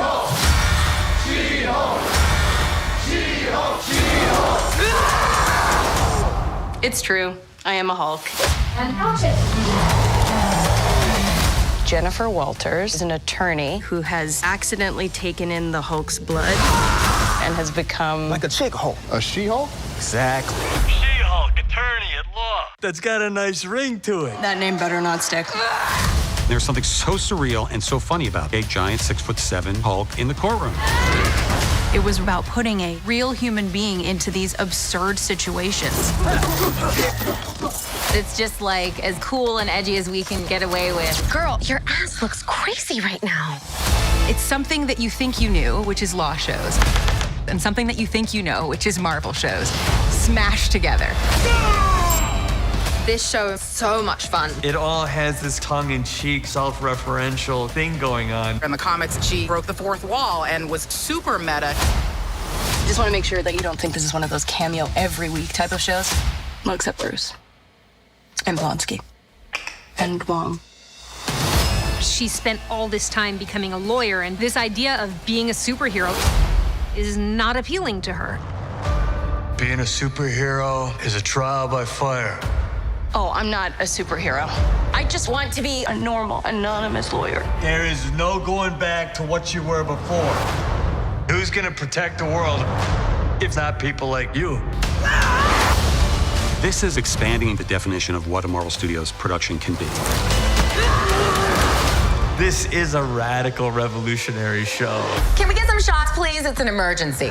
Hulk! She Hulk! She Hulk! She Hulk! It's true. I am a Hulk. And action. Jennifer Walters is an attorney who has accidentally taken in the Hulk's blood and has become like a chick Hulk. A She Hulk? Exactly. She Hulk, attorney at law. That's got a nice ring to it. That name better not stick. There's something so surreal and so funny about a giant 6'7" Hulk in the courtroom. It was about putting a real human being into these absurd situations. It's just like as cool and edgy as we can get away with. Girl, your ass looks crazy right now. It's something that you think you knew, which is law shows, and something that you think you know, which is Marvel shows, smashed together. This show is so much fun. It all has this tongue-in-cheek, self-referential thing going on. In the comics, she broke the fourth wall and was super meta. Just want to make sure that you don't think this is one of those cameo every week type of shows. Well, except Bruce. And Blonsky. And Wong. She spent all this time becoming a lawyer, and this idea of being a superhero is not appealing to her. Being a superhero is a trial by fire. Oh, I'm not a superhero. I just want to be a normal, anonymous lawyer. There is no going back to what you were before. Who's gonna protect the world if not people like you? This is expanding the definition of what a Marvel Studios production can be. This is a radical, revolutionary show. Can we get some shots, please? It's an emergency.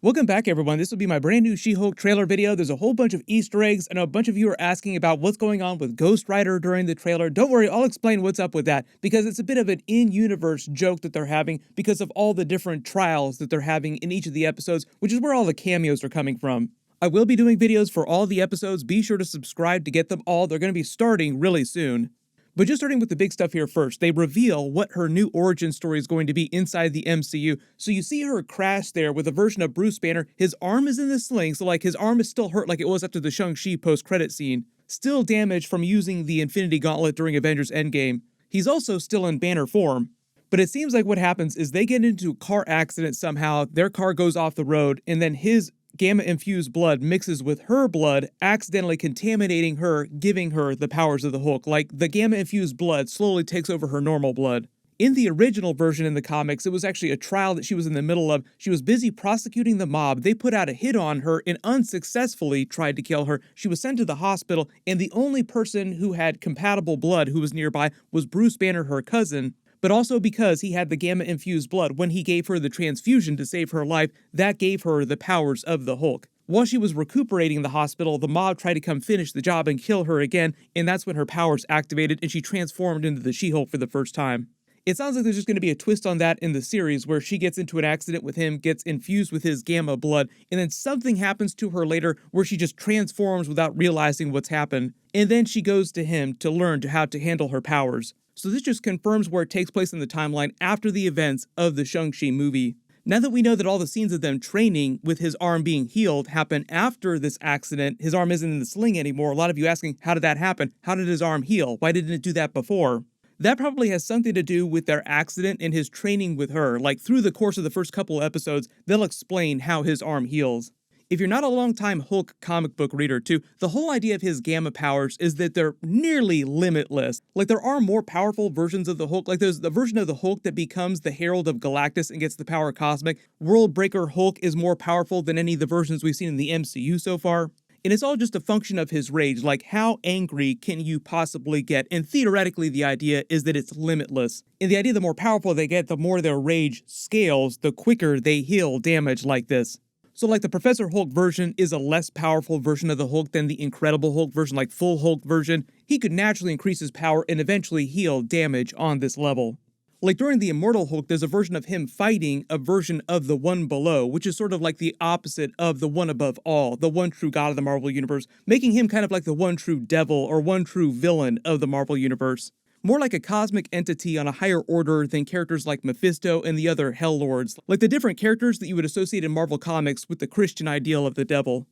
Welcome back, everyone. This will be my brand new She Hulk trailer video. There's a whole bunch of Easter eggs. I know a bunch of you are asking about what's going on with Ghost Rider during the trailer. Don't worry, I'll explain what's up with that, because it's a bit of an in-universe joke that they're having because of all the different trials that they're having in each of the episodes, which is where all the cameos are coming from. I will be doing videos for all the episodes. Be sure to subscribe to get them all. They're going to be starting really soon. But just starting with the big stuff here first, they reveal what her new origin story is going to be inside the MCU. So you see her crash there with a version of Bruce Banner. His arm is in the sling, so like his arm is still hurt like it was after the Shang-Chi post-credit scene. Still damaged from using the Infinity Gauntlet during Avengers Endgame. He's also still in Banner form. But it seems like what happens is they get into a car accident somehow, their car goes off the road, and then his gamma-infused blood mixes with her blood, accidentally contaminating her, giving her the powers of the Hulk. Like, the gamma-infused blood slowly takes over her normal blood. In the original version in the comics, it was actually a trial that she was in the middle of. She was busy prosecuting the mob. They put out a hit on her and unsuccessfully tried to kill her. She was sent to the hospital, and the only person who had compatible blood who was nearby was Bruce Banner, her cousin. But also because he had the gamma-infused blood, when he gave her the transfusion to save her life, that gave her the powers of the Hulk. While she was recuperating in the hospital, the mob tried to come finish the job and kill her again, and that's when her powers activated and she transformed into the She-Hulk for the first time. It sounds like there's just going to be a twist on that in the series, where she gets into an accident with him, gets infused with his gamma blood, and then something happens to her later where she just transforms without realizing what's happened. And then she goes to him to learn how to handle her powers. So this just confirms where it takes place in the timeline after the events of the Shang-Chi movie. Now that we know that all the scenes of them training with his arm being healed happen after this accident, his arm isn't in the sling anymore. A lot of you asking, how did that happen? How did his arm heal? Why didn't it do that before? That probably has something to do with their accident and his training with her. Like, through the course of the first couple episodes, they'll explain how his arm heals. If you're not a long-time Hulk comic book reader too, the whole idea of his gamma powers is that they're nearly limitless. Like, there are more powerful versions of the Hulk. Like, there's the version of the Hulk that becomes the Herald of Galactus and gets the power cosmic. World Breaker Hulk is more powerful than any of the versions we've seen in the MCU so far. And it's all just a function of his rage. Like, how angry can you possibly get? And theoretically, the idea is that it's limitless. And the idea the more powerful they get, the more their rage scales, the quicker they heal damage like this. So like the Professor Hulk version is a less powerful version of the Hulk than the Incredible Hulk version, like full Hulk version. He could naturally increase his power and eventually heal damage on this level. Like during the Immortal Hulk, there's a version of him fighting a version of the One Below, which is sort of like the opposite of the One Above All, the one true god of the Marvel Universe, making him kind of like the one true devil or one true villain of the Marvel Universe. More like a cosmic entity on a higher order than characters like Mephisto and the other Hell Lords, like the different characters that you would associate in Marvel Comics with the Christian ideal of the devil.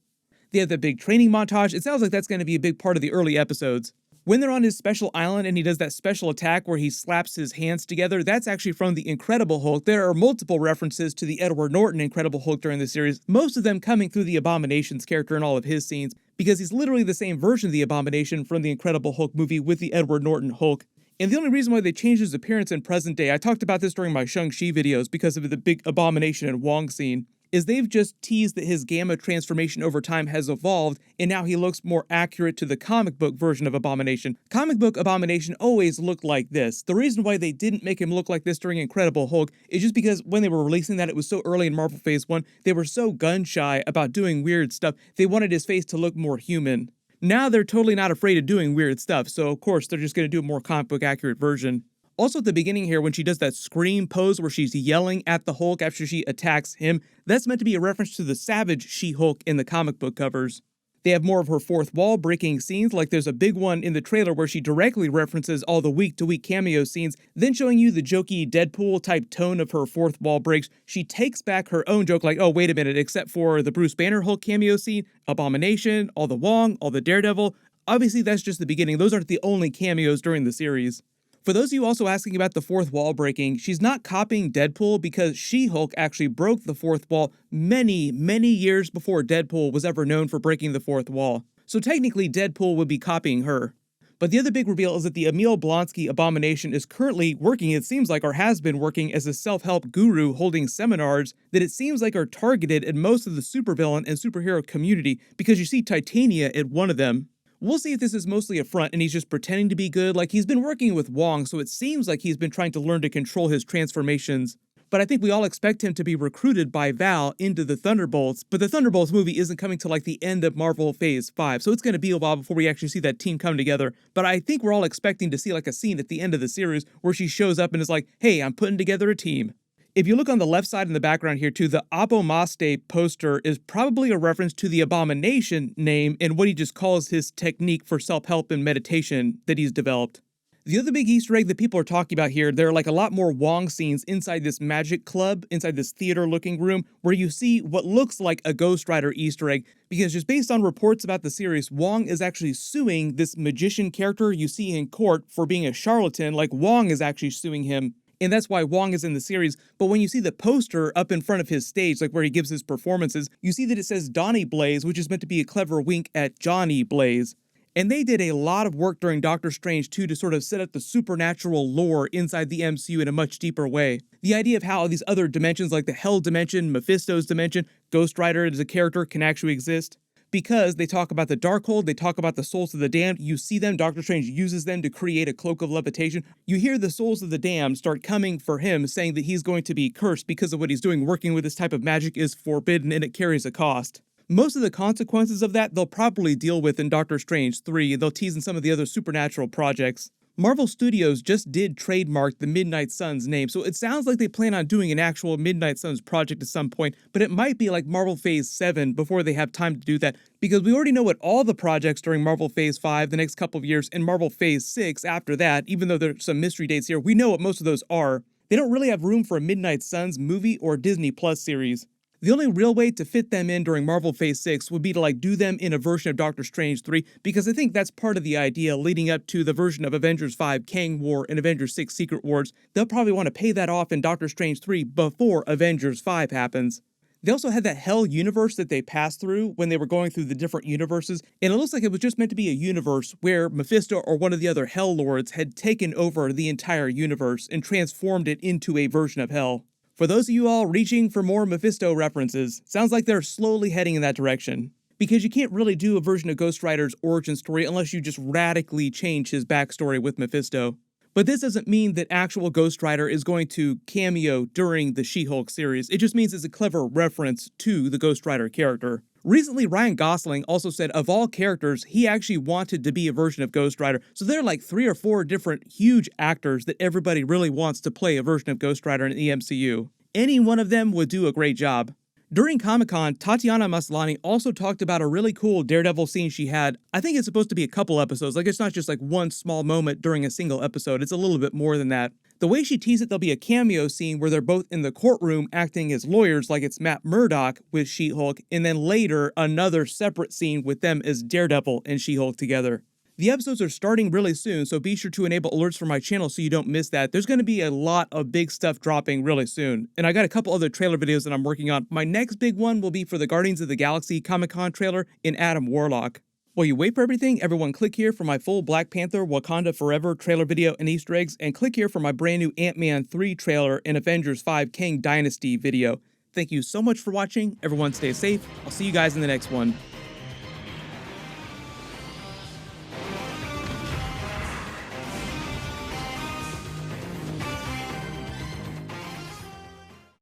They have the big training montage. It sounds like that's going to be a big part of the early episodes. When they're on his special island and he does that special attack where he slaps his hands together, that's actually from the Incredible Hulk. There are multiple references to the Edward Norton Incredible Hulk during the series, most of them coming through the Abomination's character in all of his scenes, because he's literally the same version of the Abomination from the Incredible Hulk movie with the Edward Norton Hulk. And the only reason why they changed his appearance in present day, I talked about this during my Shang-Chi videos because of the big Abomination and Wong scene, is they've just teased that his gamma transformation over time has evolved, and now he looks more accurate to the comic book version of Abomination. Comic book Abomination always looked like this. The reason why they didn't make him look like this during Incredible Hulk is just because when they were releasing that, it was so early in Marvel Phase 1, they were so gun-shy about doing weird stuff, they wanted his face to look more human. Now they're totally not afraid of doing weird stuff, so of course they're just going to do a more comic book accurate version. Also at the beginning here, when she does that scream pose where she's yelling at the Hulk after she attacks him, that's meant to be a reference to the Savage She Hulk in the comic book covers. They have more of her fourth wall breaking scenes, like there's a big one in the trailer where she directly references all the week-to-week cameo scenes, then showing you the jokey Deadpool type tone of her fourth wall breaks. She takes back her own joke like, oh wait a minute, except for the Bruce Banner Hulk cameo scene, Abomination, all the Wong, all the Daredevil. Obviously that's just the beginning, those aren't the only cameos during the series. For those of you also asking about the fourth wall breaking, she's not copying Deadpool because She Hulk actually broke the fourth wall many, many years before Deadpool was ever known for breaking the fourth wall. So technically Deadpool would be copying her. But the other big reveal is that the Emil Blonsky Abomination is currently working, it seems like, or has been working as a self-help guru holding seminars that it seems like are targeted at most of the supervillain and superhero community because you see Titania at one of them. We'll see if this is mostly a front and he's just pretending to be good. Like, he's been working with Wong, so it seems like he's been trying to learn to control his transformations. But I think we all expect him to be recruited by Val into the Thunderbolts, but the Thunderbolts movie isn't coming till like the end of Marvel Phase 5, so it's going to be a while before we actually see that team come together. But I think we're all expecting to see like a scene at the end of the series where she shows up and is like, hey, I'm putting together a team. If you look on the left side in the background here too, the Abomination poster is probably a reference to the Abomination name and what he just calls his technique for self-help and meditation that he's developed. The other big Easter egg that people are talking about here, there are like a lot more Wong scenes inside this magic club, inside this theater-looking room, where you see what looks like a Ghost Rider Easter egg, because just based on reports about the series, Wong is actually suing this magician character you see in court for being a charlatan, like Wong is actually suing him. And that's why Wong is in the series, but when you see the poster up in front of his stage, like where he gives his performances, you see that it says Donnie Blaze, which is meant to be a clever wink at Johnny Blaze. And they did a lot of work during Doctor Strange 2 to sort of set up the supernatural lore inside the MCU in a much deeper way. The idea of how these other dimensions like the Hell Dimension, Mephisto's Dimension, Ghost Rider as a character can actually exist. Because they talk about the Darkhold, they talk about the souls of the damned, you see them, Doctor Strange uses them to create a cloak of levitation. You hear the souls of the damned start coming for him, saying that he's going to be cursed because of what he's doing. Working with this type of magic is forbidden and it carries a cost. Most of the consequences of that they'll probably deal with in Doctor Strange 3, they'll tease in some of the other supernatural projects. Marvel Studios just did trademark the Midnight Suns name, so it sounds like they plan on doing an actual Midnight Suns project at some point, but it might be like Marvel Phase 7 before they have time to do that, because we already know what all the projects during Marvel Phase 5 the next couple of years and Marvel Phase 6 after that, even though there's some mystery dates here, we know what most of those are. They don't really have room for a Midnight Suns movie or Disney Plus series. The only real way to fit them in during Marvel Phase 6 would be to like do them in a version of Doctor Strange 3, because I think that's part of the idea leading up to the version of Avengers 5 Kang War and Avengers 6 Secret Wars. They'll probably want to pay that off in Doctor Strange 3 before Avengers 5 happens. They also had that Hell universe that they passed through when they were going through the different universes, and it looks like it was just meant to be a universe where Mephisto or one of the other Hell Lords had taken over the entire universe and transformed it into a version of Hell. For those of you all reaching for more Mephisto references, sounds like they're slowly heading in that direction. Because you can't really do a version of Ghost Rider's origin story unless you just radically change his backstory with Mephisto. But this doesn't mean that actual Ghost Rider is going to cameo during the She Hulk series. It just means it's a clever reference to the Ghost Rider character. Recently, Ryan Gosling also said of all characters, he actually wanted to be a version of Ghost Rider. So there are like 3 or 4 different huge actors that everybody really wants to play a version of Ghost Rider in the MCU. Any one of them would do a great job. During Comic-Con, Tatiana Maslany also talked about a really cool Daredevil scene she had. I think it's supposed to be a couple episodes, like it's not just like one small moment during a single episode, it's a little bit more than that. The way she teased it, there'll be a cameo scene where they're both in the courtroom acting as lawyers like it's Matt Murdock with She Hulk, and then later another separate scene with them as Daredevil and She Hulk together. The episodes are starting really soon, so be sure to enable alerts for my channel so you don't miss that. There's going to be a lot of big stuff dropping really soon. And I got a couple other trailer videos that I'm working on. My next big one will be for the Guardians of the Galaxy Comic-Con trailer in Adam Warlock. While you wait for everything, everyone click here for my full Black Panther Wakanda Forever trailer video and Easter eggs, and click here for my brand new Ant-Man 3 trailer and Avengers 5 Kang Dynasty video. Thank you so much for watching. Everyone stay safe. I'll see you guys in the next one.